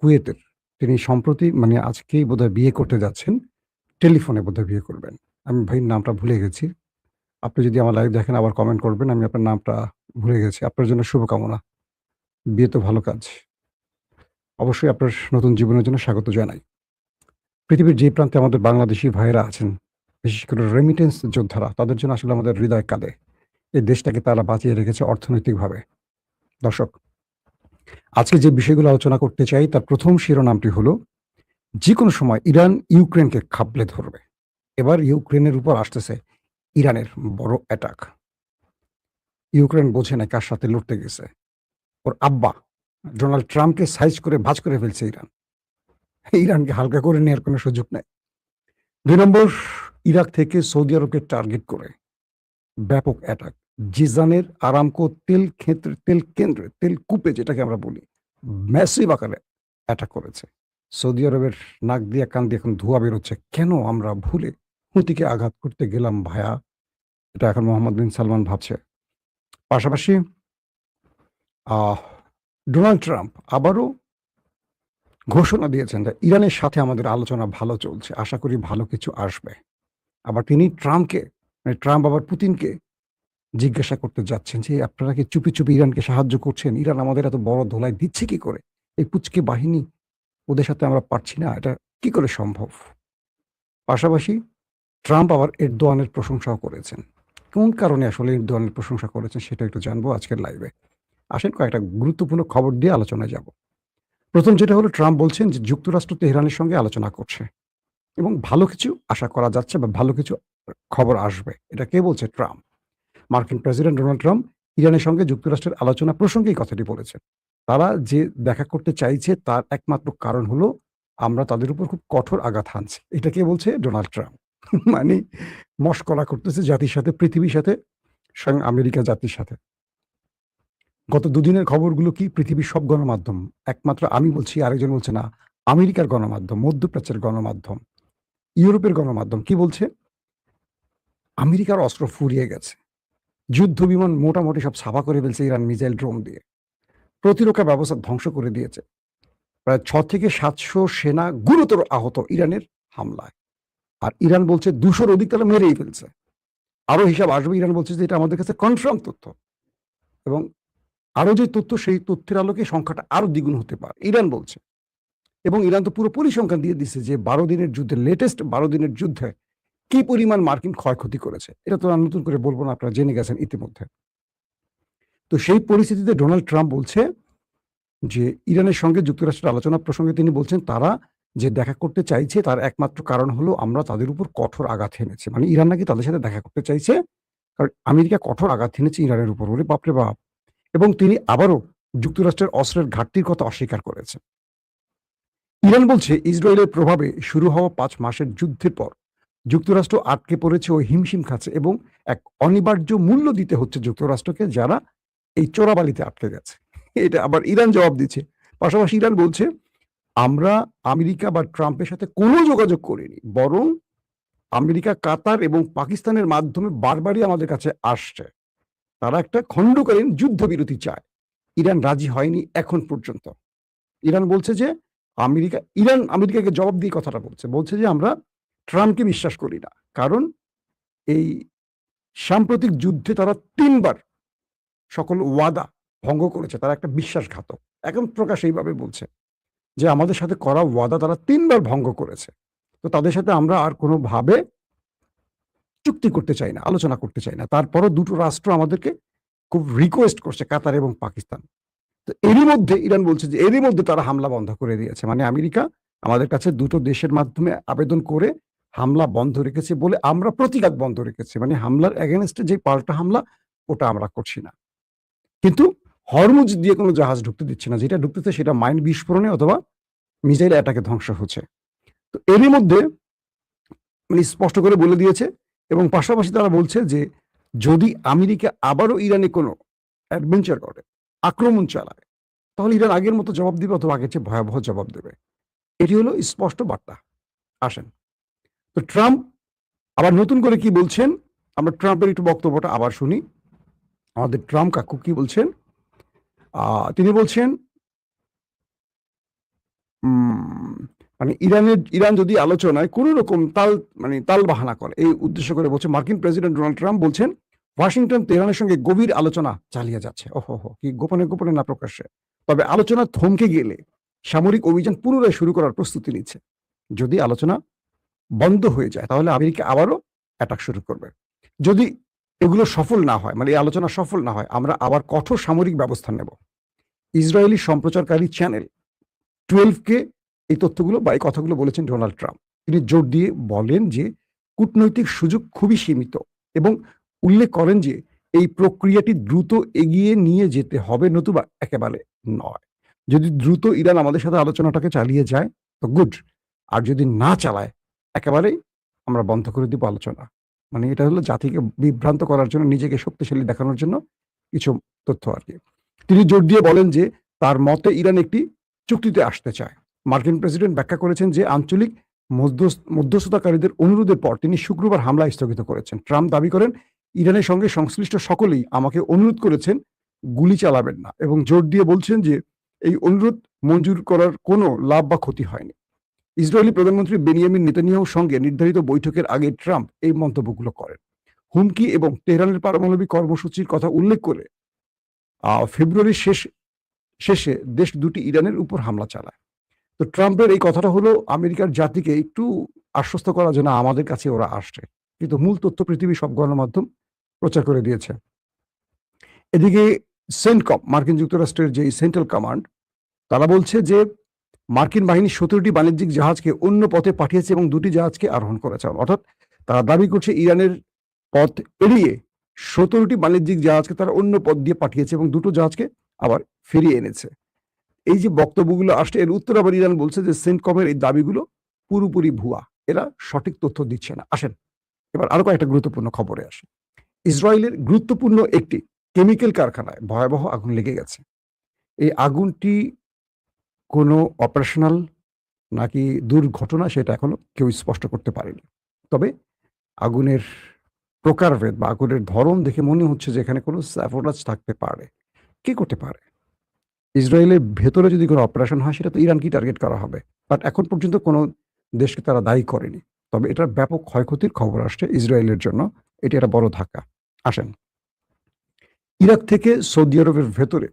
কুয়েতের। তিনি সম্প্রতি মানে আজকেই বোধহয় বিয়ে করতে যাচ্ছেন। টেলিফোনে বোধহয় বিয়ে করবেন। আমি ভাইয়ের নামটা ভুলে গেছি। আপনি যদি আমার লাইভ দেখেন আবার কমেন্ট করবেন। আমি আপনার নামটা ভুলে গেছি। আপনার জন্য শুভকামনা। বিয়ে তো ভালো কাজ। অবশ্যই আপনার নতুন জীবনের জন্য স্বাগত জানাই। পৃথিবীর যে প্রান্তে আমাদের বাংলাদেশী ভাইয়েরা আছেন, বিশেষ করে রেমিটেন্স যোদ্ধারা, তাদের জন্য আসলে আমাদের হৃদয় কাঁদে। এই দেশটাকে তারা বাঁচিয়ে রেখেছে অর্থনৈতিকভাবে। দর্শক, আজকে যে বিষয়গুলো আলোচনা করতে চাই তার ১ম শিরোনামটি হলো, যেকোনো সময় ইরান ইউক্রেনকে খাবলে ধরবে। এবার ইউক্রেনের উপর আসতেছে ইরানের বড় অ্যাটাক। ইউক্রেন বোঝে না কার সাথে লড়তে গেছে। ওর আব্বা ডোনাল্ড ট্রাম্পকে সাইজ করে ভাঁজ করে ফেলছে ইরান। ইরানকে হালকা করে নেওয়ার কোনো সুযোগ নাই। ২ নম্বর, ইরাক থেকে সৌদি আরবকে টার্গেট করে ব্যাপক অ্যাটাক। জিজানের আরামকো তেল কূপে যেটাকে আমরা বলি, ম্যাসিভ আকারে অ্যাটাক করেছে। সৌদি আরবের নাক দিয়ে কান দিয়ে এখন ধোঁয়া বেরোচ্ছে। কেন আমরা ভুলে হুতিকে আঘাত করতে গেলাম ভায়া? এটা এখন মোহাম্মদ বিন সালমান ভাবছে। পাশাপাশি আহ ডোনাল্ড ট্রাম্প আবারও ঘোষণা দিয়েছেন যে ইরানের সাথে আমাদের আলোচনা ভালো চলছে। আশা করি ভালো কিছু আসবে। আবার তিনি ট্রাম্প আবার পুতিনকে জিজ্ঞাসা করতে যাচ্ছেন যে, "আপনারা কি চুপি, চুপি ইরানকে সাহায্য করছেন? ইরান আমাদের এত বড় ধোলাই দিচ্ছে কি করে? এই পুচকে বাহিনী, ওদের সাথে আমরা পারছি না। এটা কি করে সম্ভব?" পাশাপাশি ট্রাম্প আবার এরদোয়ানের প্রশংসাও করেছেন। কোন কারণে আসলে এরদোয়ানের প্রশংসা করেছেন সেটা একটু জানবো আজকের লাইভে। আসেন কয়েকটা গুরুত্বপূর্ণ খবর দিয়ে আলোচনায় যাব। ১ম যেটা হলো, ট্রাম্প বলছেন যে যুক্তরাষ্ট্র তেহরানের সঙ্গে আলোচনা করছে এবং ভালো কিছু আশা করা যাচ্ছে বা ভালো কিছু খবর আসবে। এটা কে বলছে? ট্রাম্প। মার্কিন প্রেসিডেন্ট ডোনাল্ড ট্রাম্প ইরানের সঙ্গে যুক্তরাষ্ট্রের আলোচনা প্রসঙ্গে এই কথাটি বলেছেন। তারা যে দেখা করতে চাইছে তার একমাত্র কারণ হলো, আমরা তাদের উপর খুব কঠোর আঘাত হানছি। এটা কে বলছে? Donald Trump. মানে মশকরা করতেছে জাতির সাথে, পৃথিবীর সাথে, স্বয়ং আমেরিকা জাতির সাথে। গত দুদিনের খবরগুলো কি? পৃথিবীর সব গণমাধ্যম, একমাত্র আমি বলছি, আরেকজন বলছে না, আমেরিকার গণমাধ্যম, মধ্যপ্রাচ্যের গণমাধ্যম, ইউরোপের গণমাধ্যম কি বলছে? আমেরিকার অস্ত্র ফুরিয়ে গেছে। যুদ্ধ বিমান মোটামুটি সব ছাপা করে ফেলছে ইরান মিসাইল ড্রোন দিয়ে। প্রতিরক্ষা ব্যবস্থা ধ্বংস করে দিয়েছে। প্রায় ৬ থেকে ৭০০ সেনা গুরুতর আহত ইরানের হামলায়। আর ইরান বলছে ২০০-র অধিক তারা মেরেই ফেলছে। আরো হিসাব আসবে। ইরান বলছে যে এটা আমাদের কাছে কনফার্ম তথ্য এবং আরো যে তথ্য, সেই তথ্যের আলোকে সংখ্যাটা আরো দ্বিগুণ হতে পারে, ইরান বলছে। এবং ইরান তো পুরো পরিসংখ্যান দিয়ে দিচ্ছে যে ১২ দিনের যুদ্ধে, লেটেস্ট ১২ দিনের যুদ্ধে কি পরিমাণ মার্কিন ক্ষয়ক্ষতি করেছে। এটা তো আর নতুন করে বলব না, আপনারা জেনে গেছেন ইতিমধ্যে। তো সেই পরিস্থিতিতে ডোনাল্ড ট্রাম্প বলছে যে ইরানের সঙ্গে যুক্তরাষ্ট্রের আলোচনা প্রসঙ্গে তিনি বলছেন, তারা যে দেখা করতে চাইছে তার একমাত্র কারণ হলো আমরা তাদের উপর কঠোর আঘাত হেনেছি। মানে ইরান নাকি তাদের সাথে দেখা করতে চাইছে, কারণ আমেরিকা কঠোর আঘাত হেনেছে ইরানের উপর। ওরে বাপরে বাপ! এবং তিনি আবারও যুক্তরাষ্ট্রের অস্ত্রের ঘাটতির কথা অস্বীকার করেছেন। ইরান বলছে ইসরায়েলের প্রভাবে শুরু হওয়া ৫ মাসের যুদ্ধের পর যুক্তরাষ্ট্র আটকে পড়েছে ও হিমশিম খাচ্ছে এবং এক অনিবার্য মূল্য দিতে হচ্ছে যুক্তরাষ্ট্রকে, যারা এই চোরাবালিতে আটকে গেছে। এটা আবার ইরান জবাব দিচ্ছে। পাশাপাশি ইরান বলছে, আমরা আমেরিকা বা ট্রাম্পের সাথে কোনো যোগাযোগ করিনি, বরং আমেরিকা, কাতার এবং পাকিস্তানের মাধ্যমে বারবারই আমাদের কাছে আসছে। তারা একটা খণ্ডকালীন যুদ্ধবিরতি চায়। ইরান রাজি হয়নি এখন পর্যন্ত। ইরান বলছে যে ইরান আমেরিকাকে জবাব দিয়ে কথাটা বলছে। বলছে যে আমরা ট্রাম্পকে বিশ্বাস করি না। কারণ এই সাম্প্রতিক যুদ্ধে তারা ৩ বার সকল ওয়াদা ভঙ্গ করেছে। তারা একটা বিশ্বাসঘাতক। একদম প্রকাশ এইভাবে বলছে যে আমাদের সাথে করা ওয়াদা তারা ৩ বার ভঙ্গ করেছে। তো তাদের সাথে আমরা আর কোনোভাবে চুক্তি করতে চাই না, আলোচনা করতে চাই না। তারপরও ২ টো রাষ্ট্র আমাদেরকে খুব রিকোয়েস্ট করছে, কাতার এবং পাকিস্তান। তো এরই মধ্যে ইরান বলছে যে এরই মধ্যে তারা হামলা বন্ধ করে দিয়েছে। মানে আমেরিকা আমাদের কাছে ২ টো দেশের মাধ্যমে আবেদন করে হামলা বন্ধ রেখেছে বলে আমরা প্রতিঘাত বন্ধ রেখেছি। মানে হামলার এগেইনস্ট এ যে পাল্টা হামলা, ওটা আমরা করছি না। কিন্তু হরমুজ দিয়ে কোনো জাহাজ ঢুকতে দিচ্ছে না। যেটা ঢুকতেছে সেটা মাইন বিস্ফোরণে অথবা মিসাইল অ্যাটাকে ধ্বংস হচ্ছে। তো এরই মধ্যে মানে স্পষ্ট করে বলে দিয়েছে এবং পাশাপাশি তারা বলছে যে যদি আমেরিকা আবারও ইরানে কোনো অ্যাডভেঞ্চার করে, আক্রমণ চালায়, তাহলে ইরান আগের মতো জবাব দিবে অথবা আগের চেয়ে ভয়াবহ জবাব দেবে। এটি হলো স্পষ্ট বার্তা। আসেন, তো ট্রাম্প আবার নতুন করে কি বলছেন, আমরা ট্রাম্পের একটু বক্তব্যটা আবার শুনি। আমাদের ট্রাম্প কাকু কি বলছেন? তিনি বলছেন, উম মানে ইরান যদি আলোচনায় কোন রকম তাল বাহানা করে, এই উদ্দেশ্য করে বলছে মার্কিন প্রেসিডেন্ট ডোনাল্ড ট্রাম্প বলছেন ওয়াশিংটন তেহরানের সঙ্গে গভীর আলোচনা চালিয়ে যাচ্ছে। ওহো, কি গোপনে গোপনে না প্রকাশ্যে। তবে আলোচনা থমকে গেলে সামরিক অভিযান পুনরায় শুরু করার প্রস্তুতি নিচ্ছে। যদি আলোচনা বন্ধ হয়ে যায় তাহলে আমেরিকা আবারও অ্যাটাক শুরু করবে। যদি এগুলো সফল না হয়, মানে এই আলোচনা সফল না হয়, আমরা আবার কঠোর সামরিক ব্যবস্থা নেব। ইসরায়েলি সম্প্রচারকারী চ্যানেল 12 কে এই তথ্যগুলো বা এই কথাগুলো বলেছেন ডোনাল্ড ট্রাম্প। তিনি জোর দিয়ে বলেন যে কূটনৈতিক সুযোগ খুবই সীমিত এবং উল্লেখ করেন যে এই প্রক্রিয়াটি দ্রুত এগিয়ে নিয়ে যেতে হবে, নতুবা একেবারে নয়। যদি দ্রুত ইরান আমাদের সাথে আলোচনাটাকে চালিয়ে যায় তো গুড, আর যদি না চালায় একেবারেই আমরা বন্ধ করে দিব আলোচনা। মানে এটা হলো জাতিকে বিভ্রান্ত করার জন্য, নিজেকে শক্তিশালী দেখানোর জন্য কিছু তথ্য আর কি। তিনি জোর দিয়ে বলেন যে তার মতে ইরান একটি চুক্তিতে আসতে চায়। মার্কিন প্রেসিডেন্ট ব্যাখ্যা করেছেন যে আঞ্চলিক মধ্যস্থতাকারীদের অনুরোধের পর তিনি শুক্রবার হামলা স্থগিত করেছেন। ট্রাম্প দাবি করেন ইরানের সঙ্গে সংশ্লিষ্ট সকলেই আমাকে অনুরোধ করেছেন গুলি চালাবেন না, এবং জোর দিয়ে বলছেন যে এই অনুরোধ মঞ্জুর করার কোনো লাভ বা ক্ষতি হয়নি। ইসরায়েলি প্রধানমন্ত্রী বেনিয়ামিন নেতানিয়াহুর সঙ্গে নির্ধারিত বৈঠকের আগে ট্রাম্প এই মন্তব্যগুলো করেন। হুমকি এবং তেহরানের পারমাণবিক কর্মসূচির কথা উল্লেখ করে ফেব্রুয়ারির শেষে দেশ দুটি ইরানের উপর হামলা চালায়। তো ট্রাম্পের এই কথাটা হলো আমেরিকার জাতিকে একটু আশ্বস্ত করার জন্য আমাদের কাছে ওরা আসছে, কিন্তু মূল তথ্য পৃথিবীর সব গণমাধ্যম প্রচার করে দিয়েছে। এদিকে সেন্টকম, মার্কিন যুক্তরাষ্ট্রের যে সেন্ট্রাল কমান্ড, তারা বলছে যে মার্কিন বাহিনী 17টি বাণিজ্যিক জাহাজকে অন্য পথে পাঠিয়েছে এবং 2টি জাহাজকে আরোহণ করেছে। অর্থাৎ তারা দাবি করছে ইরানের পথ এড়িয়ে 17টি বাণিজ্যিক জাহাজকে তারা অন্য পথ দিয়ে পাঠিয়েছে এবং 2টো জাহাজকে আবার ফিরিয়ে এনেছে। এই যে বক্তব্যগুলো আসছে, এর উত্তর আবার ইরান বলছে যে সেন্টকমের এই দাবিগুলো পুরোপুরি ভুয়া, এরা সঠিক তথ্য দিচ্ছে না। আসেন এবার আরো কয়েকটা গুরুত্বপূর্ণ খবরে আসে। ইসরায়েলের গুরুত্বপূর্ণ একটি কেমিক্যাল কারখানায় ভয়াবহ আগুন লেগে গেছে। এই আগুনটি কোনো অপারেশনাল নাকি দুর্ঘটনা সেটা এখনো কেউ স্পষ্ট করতে পারেনি। তবে আগুনের প্রকারভেদ বা আগুনের ধরন দেখে মনে হচ্ছে যে এখানে কোনো স্যাবোটাজ থাকতে পারে। কে করতে পারে? ইসরায়েলের ভেতরে যদি কোনো অপারেশন হয় সেটা তো ইরানকেই টার্গেট করা হবে। বাট এখন পর্যন্ত কোনো দেশকে তারা দায়ী করেনি। তবে এটার ব্যাপক ক্ষয়ক্ষতির খবর আসছে ইসরায়েলের জন্য। এটি একটা বড় ধাক্কা। আসেন, ইরাক থেকে সৌদি আরবের ভেতরে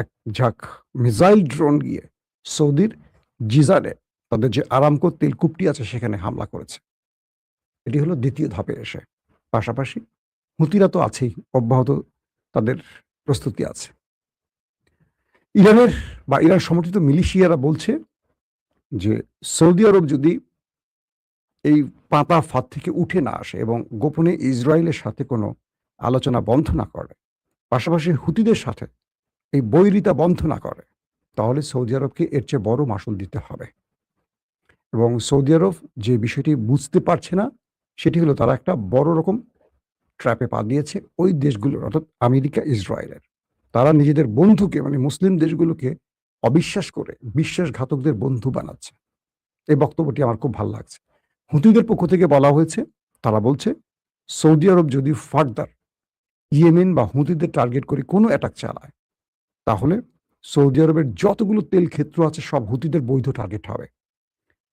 এক ঝাঁক মিসাইল ড্রোন গিয়ে সৌদির জিজানে তাদের যে আরামকো তেলকূপটি আছে সেখানে হামলা করেছে। এটি হলো দ্বিতীয় ধাপে এসে। পাশাপাশি হুতিরা তো আছেই, অব্যাহত তাদের প্রস্তুতি আছে। ইরানের বা ইরান সমর্থিত মিলিশিয়ারা বলছে যে সৌদি আরব যদি এই পাতা ফাঁদ থেকে উঠে না আসে এবং গোপনে ইসরায়েলের সাথে কোনো আলোচনা বন্ধ না করে, পাশাপাশি হুতিদের সাথে এই বৈরিতা বন্ধ না করে, তাহলে সৌদি আরবকে এর চেয়ে বড় মাসুল দিতে হবে। এবং সৌদি আরব যে বিষয়টি বুঝতে পারছে না সেটি হলো তারা একটা বড় রকম ট্র্যাপে পা দিয়েছে ওই দেশগুলোর, অর্থাৎ আমেরিকা, ইসরায়েলের। তারা নিজেদের বন্ধুকে, মানে মুসলিম দেশগুলোকে অবিশ্বাস করে বিশ্বাসঘাতকদের বন্ধু বানাচ্ছে। এই বক্তব্যটি আমার খুব ভালো লাগছে। হুতিদের পক্ষ থেকে বলা হয়েছে, তারা বলছে সৌদি আরব যদি ফার্দার ইয়েমেন বা হুতিদের টার্গেট করে কোনো অ্যাটাক চালায়, তাহলে সৌদি আরবের যতগুলো তেল ক্ষেত্র আছে সব হুতিদের বৈধ টার্গেট হবে।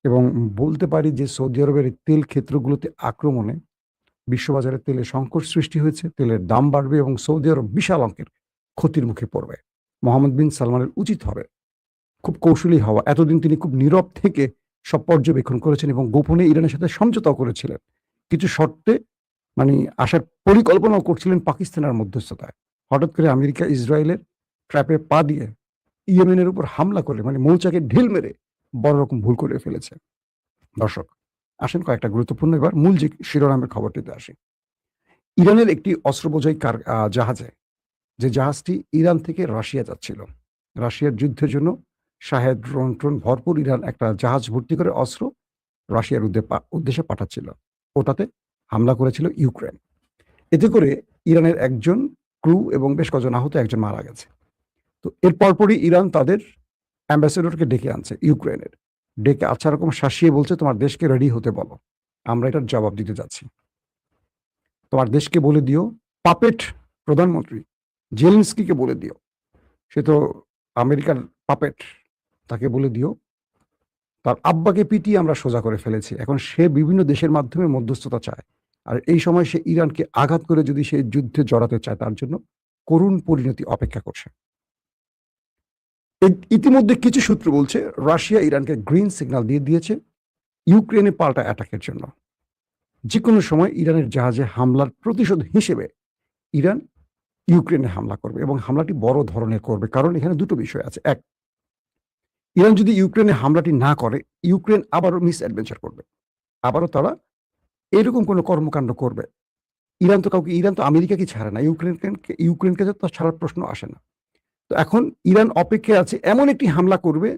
এবং বলতে পারি যে সৌদি আরবের এই তেল ক্ষেত্রগুলোতে আক্রমণে বিশ্ববাজারে তেলের সংকট সৃষ্টি হয়েছে, তেলের দাম বাড়বে এবং সৌদি আরব বিশাল অঙ্কের ক্ষতির মুখে পড়বে। মোহাম্মদ বিন সালমানের উচিত হবে খুব কৌশলী হওয়া। এতদিন তিনি খুব নীরব থেকে সব পর্যবেক্ষণ করেছেন এবং গোপনে ইরানের সাথে সমঝোতাও করেছিলেন। কিছু শর্তে মানে আসার পরিকল্পনাও করছিলেন পাকিস্তানের মধ্যস্থতায়। হঠাৎ করে আমেরিকা ইসরায়েলের ট্র্যাপে পা দিয়ে ইয়েমেনের উপর হামলা করে, মানে মৌচাকে ঢিল মেরে বড় রকম ভুল করে ফেলেছে। দর্শক, আসেন কয়েকটা গুরুত্বপূর্ণ এবার মূল যে শিরোনামের খবরটিতে আসি। ইরানের একটি অস্ত্র বোঝাই জাহাজে, যে জাহাজটি ইরান থেকে রাশিয়া যাচ্ছিল, রাশিয়ার যুদ্ধের জন্য শাহেদ ড্রোন ট্রোন ভরপুর ইরান একটা জাহাজ ভর্তি করে অস্ত্র রাশিয়ার উদ্দেশ্যে পাঠাচ্ছিল। ওটাতে হামলা করেছিল ইউক্রেন। এতে করে ইরানের একজন ক্রু এবং বেশ কজন আহত, একজন মারা গেছে। তো এর পরপরই ইরান তাদের অ্যাম্বাসেডরকে ডেকে আনছে ইউক্রেনের, ডেকে আচ্ছা রকম শাসিয়ে বলছে তোমার দেশকে রেডি হতে বলো, আমরা এটার জবাব দিতে যাচ্ছি। তোমার দেশকে বলে দিও, পাপেট প্রধানমন্ত্রী জেলেনস্কিকে বলে দিও, সে তো আমেরিকার পাপেট, তাকে বলে দিও তার আব্বাকে পিটিয়ে আমরা সোজা করে ফেলেছি। এখন সে বিভিন্ন দেশের মাধ্যমে মধ্যস্থতা চায়। আর এই সময় সে ইরানকে আঘাত করে যদি সে যুদ্ধে জড়াতে চায়, তার জন্য করুণ পরিণতি অপেক্ষা করছে। ইতিমধ্যে কিছু সূত্র বলছে রাশিয়া ইরানকে গ্রিন সিগন্যাল দিয়ে দিয়েছে ইউক্রেনে পাল্টা অ্যাটাকের জন্য। যেকোনো সময় ইরানের জাহাজে হামলার প্রতিশোধ হিসেবে ইরান ইউক্রেনে হামলা করবে এবং হামলাটি বড় ধরনের করবে। কারণ এখানে দুটো বিষয় আছে। এক, ইরান যদি ইউক্রেনে হামলাটি না করে, ইউক্রেন আবারও মিস অ্যাডভেঞ্চার করবে। আবারও তারা এরকম কোনো কর্মকাণ্ড করবে। ইরান তো আমেরিকাকে ছাড়ে না, ইউক্রেনকে তো ছাড়ার প্রশ্ন আসে না। তো এখন ইরান অপেক্ষায় আছে এমন একটি হামলা করবে,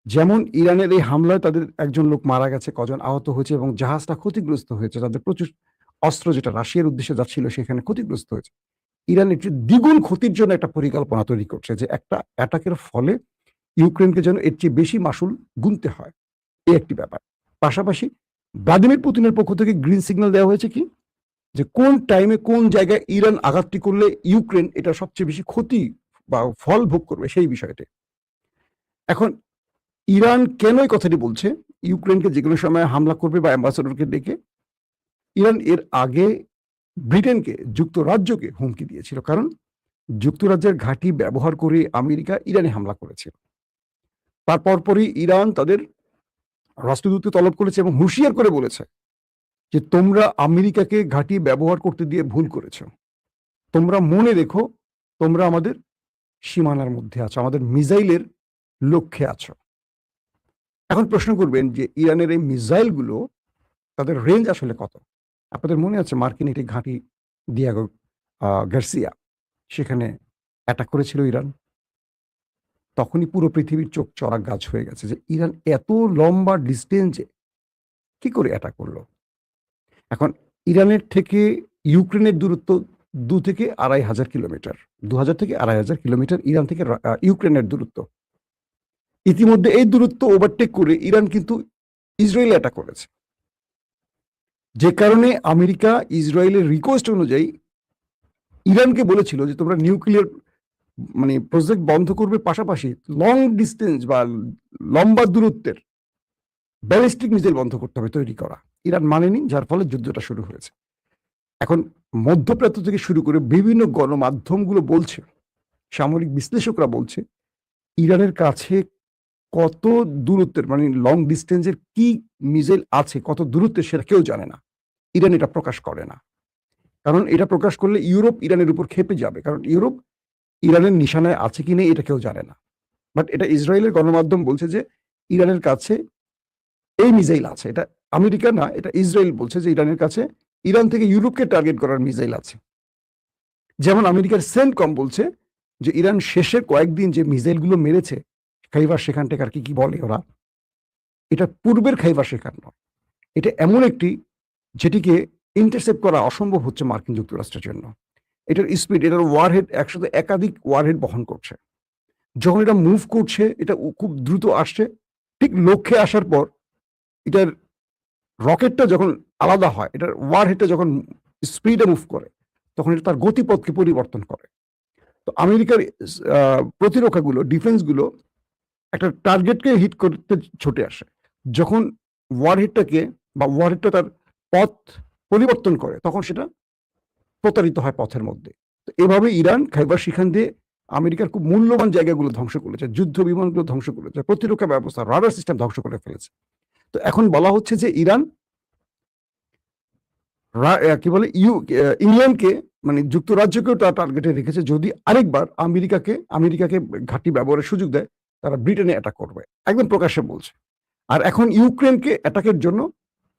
যেমন ইরানের এই হামলায় তাদের একজন লোক মারা গেছে, কজন আহত হয়েছে এবং জাহাজটা ক্ষতিগ্রস্ত হয়েছে। তাদের প্রচুর অস্ত্র যেটা রাশিয়ার উদ্দেশ্যে যাচ্ছিল সেখানে ক্ষতিগ্রস্ত হয়েছে। ইরান একটি দ্বিগুণ ক্ষতির জন্য একটা পরিকল্পনা তৈরি করছে, যে একটা অ্যাটাকের ফলে ইউক্রেনকে যেন এর চেয়ে বেশি মাসুল গুনতে হয়। এই একটি ব্যাপার। পাশাপাশি ভ্লাদিমির পুতিনের পক্ষ থেকে গ্রিন সিগন্যাল দেওয়া হয়েছে কি, যে কোন টাইমে কোন জায়গায় ইরান আঘাতটি করলে ইউক্রেন এটা সবচেয়ে বেশি ক্ষতি বা ফল ভোগ করবে সেই বিষয়টি। এখন ইরান কেন এই কথাটি বলছে, ইউক্রেনকে যে কোনো সময় হামলা করবে বা অ্যাম্বাসেডরকে ডেকে? ইরান এর আগে ব্রিটেনকে, যুক্তরাজ্যকে হুমকি দিয়েছিল, কারণ যুক্তরাজ্যের ঘাঁটি ব্যবহার করে আমেরিকা ইরানে হামলা করেছিল। তার পরপরই ইরান তাদের রাষ্ট্রদূতকে তলব করেছে এবং হুঁশিয়ার করে বলেছে যে তোমরা আমেরিকাকে ঘাঁটি ব্যবহার করতে দিয়ে ভুল করেছ। তোমরা মনে রেখো, তোমরা আমাদের সীমানার মধ্যে আছো, আমাদের মিসাইলের লক্ষ্যে আছো। এখন প্রশ্ন করবেন যে ইরানের এই মিসাইলগুলো তাদের রেঞ্জ আসলে কত? আপনাদের মনে আছে মার্কিন একটি ঘাঁটি দিয়াগো গার্সিয়া, সেখানে অ্যাটাক করেছিল ইরান। তখনই পুরো পৃথিবীর চোখ চড়া গাছ হয়ে গেছে যে ইরান এত লম্বা ডিস্টেন্সে কি করে অ্যাটাক করলো। এখন ইরানের থেকে ইউক্রেনের দূরত্ব 2 থেকে 2,500 কিলোমিটার, 2000 থেকে 2,500 কিলোমিটার ইরান থেকে ইউক্রেনের দূরত্ব। ইতিমধ্যে এই দূরত্ব ওভারটেক করে ইরান কিন্তু ইসরায়েল অ্যাটাক করেছে, যে কারণে আমেরিকা ইসরায়েলের রিকোয়েস্ট অনুযায়ী ইরানকে বলেছিল যে তোমরা নিউক্লিয়ার প্রজেক্ট বন্ধ করবে, পাশাপাশি লং ডিস্টেন্স বা লম্বা দূরত্বের ব্যালিস্টিক মিসাইল বন্ধ করতে হবে তৈরি করা। ইরান মানেনি, যার ফলে যুদ্ধটা শুরু হয়েছে। এখন মধ্যপ্রাচ্য থেকে শুরু করে বিভিন্ন গণমাধ্যমগুলো বলছে, সামরিক বিশ্লেষকরা বলছে, ইরানের কাছে কত দূরত্বের লং ডিস্টেন্সের কি মিসাইল আছে, কত দূরত্বের, সেটা কেউ জানে না। ইরান এটা প্রকাশ করে না, কারণ এটা প্রকাশ করলে ইউরোপ ইরানের উপর ক্ষেপে যাবে, কারণ ইউরোপ ইরানের নিশানায় আছে কি নেই এটা কেউ জানে না। বাট এটা ইসরায়েলের গণমাধ্যম বলছে যে ইরানের কাছে এই মিসাইল আছে। এটা আমেরিকা না, এটা ইসরায়েল বলছে যে ইরানের কাছে ইরান থেকে ইউরোপকে টার্গেট করার মিসাইল আছে। যেমন আমেরিকার সেন্টকম বলছে যে ইরান শেষের কয়েকদিন যে মিসাইলগুলো মেরেছে, খাইবার সেখান থেকে আর কি বলে ওরা, এটা পূর্বের খাইবার শেখার নয়, এটা এমন একটি যেটিকে ইন্টারসেপ্ট করা অসম্ভব হচ্ছে মার্কিন যুক্তরাষ্ট্রের জন্য। এটার স্পিড, এটার ওয়ারহেড একসাথে একাধিক ওয়ারহেড বহন করছে। যখন এটা মুভ করছে, এটা খুব দ্রুত আসছে, ঠিক লক্ষ্যে আসার পর এটার রকেটটা যখন আলাদা হয়, এটার ওয়ারহেডটা যখন স্পিডে মুভ করে, তখন এটা তার গতিপথকে পরিবর্তন করে। তো আমেরিকার প্রতিরক্ষাগুলো, ডিফেন্সগুলো একটা টার্গেটকে হিট করতে ছুটে আসে, যখন ওয়ারহেডটা তার পথ পরিবর্তন করে, তখন সেটা প্রতারিত হয় পথের মধ্যে। তো এভাবে ইরান খাইবার শিখান দিয়ে আমেরিকার খুব মূল্যবান জায়গাগুলো ধ্বংস করেছে, যুদ্ধ বিমানগুলো ধ্বংস করেছে, প্রতিরক্ষা ব্যবস্থা, রাডার সিস্টেম ধ্বংস করে ফেলেছে। তো এখন বলা হচ্ছে যে ইরান কি বলে ইংল্যান্ডকে, যুক্তরাজ্যকেও তার টার্গেটে রেখেছে, যদি আরেকবার আমেরিকাকে ঘাঁটি ব্যবহারের সুযোগ দেয়, তারা ব্রিটেনে অ্যাটাক করবে, একদম প্রকাশ্যে বলছে। আর এখন ইউক্রেনকে অ্যাটাকের জন্য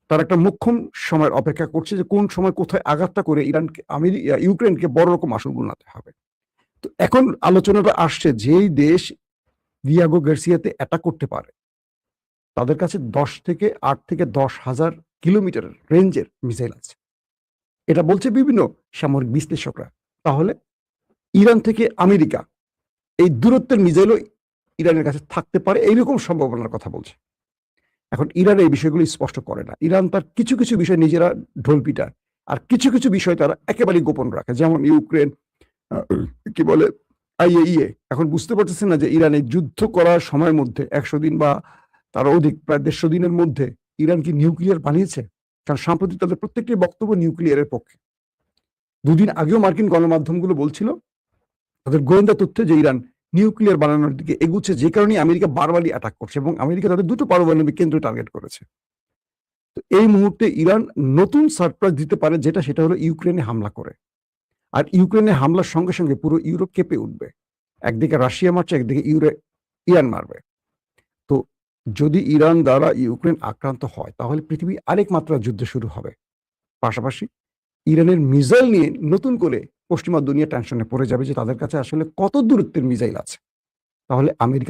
তার একটা মোক্ষম সময়ের অপেক্ষা করছে, যে কোন সময় কোথায় আঘাতটা করে ইউক্রেনকে বড় রকম আসল গুনাতে হবে। তো এখন আলোচনাটা আসছে, যেই দেশ দিয়াগো গার্সিয়াতে অ্যাটাক করতে পারে, তাদের কাছে 8 থেকে 10,000 কিলোমিটার রেঞ্জের মিসাইল আছে। এটা বলছে বিভিন্ন সামরিক বিশ্লেষকরা। তাহলে ইরান থেকে আমেরিকা এই দূরত্বের মিসাইলও ইরানের কাছে থাকতে পারে, এইরকম সম্ভাবনার কথা বলছে। এখন ইরান এই বিষয়গুলো স্পষ্ট করে না। ইরান তার কিছু কিছু বিষয় নিজেরা ঢোল পিটায়, আর কিছু কিছু বিষয় তারা একেবারেই গোপন রাখে, যেমন ইউক্রেন কি বলে IAEA এখন বুঝতে পারতেছে না যে ইরানের যুদ্ধ করার সময়ের মধ্যে 100 দিন বা তারও অধিক, প্রায় ১৫০ দিনের মধ্যে ইরান কি নিউক্লিয়ার বানিয়েছে? কারণ সাম্প্রতি তাদের প্রত্যেকটি বক্তব্য নিউক্লিয়ারের পক্ষে। দুদিন আগেও মার্কিন গণমাধ্যমগুলো বলছিল তাদের গোয়েন্দা তথ্যে যে ইরান নিউক্লিয়ার বানানোর দিকে এগুচ্ছে, যে কারণে আমেরিকা বারবারই অ্যাটাক করছে এবং আমেরিকা তাদের ২টো পারমাণবিক কেন্দ্র টার্গেট করেছে। তো এই মুহূর্তে ইরান নতুন সারপ্রাইজ দিতে পারে, সেটা হলো ইউক্রেনে হামলা করে। আর ইউক্রেনে হামলার সঙ্গে সঙ্গে পুরো ইউরোপ কেঁপে উঠবে। একদিকে রাশিয়া মারছে, একদিকে ইরান মারবে। তো যদি ইরান দ্বারা ইউক্রেন আক্রান্ত হয় তাহলে পৃথিবী আরেক মাত্রার যুদ্ধ শুরু হবে। পাশাপাশি ইরানের মিসাইল নিয়ে নতুন করে পশ্চিমা দুনিয়া টেনশনে পড়ে যাবে যে তাদের কাছে আসলে কত দূরত্বের মিসাইল আছে। তাহলে আমেরিকা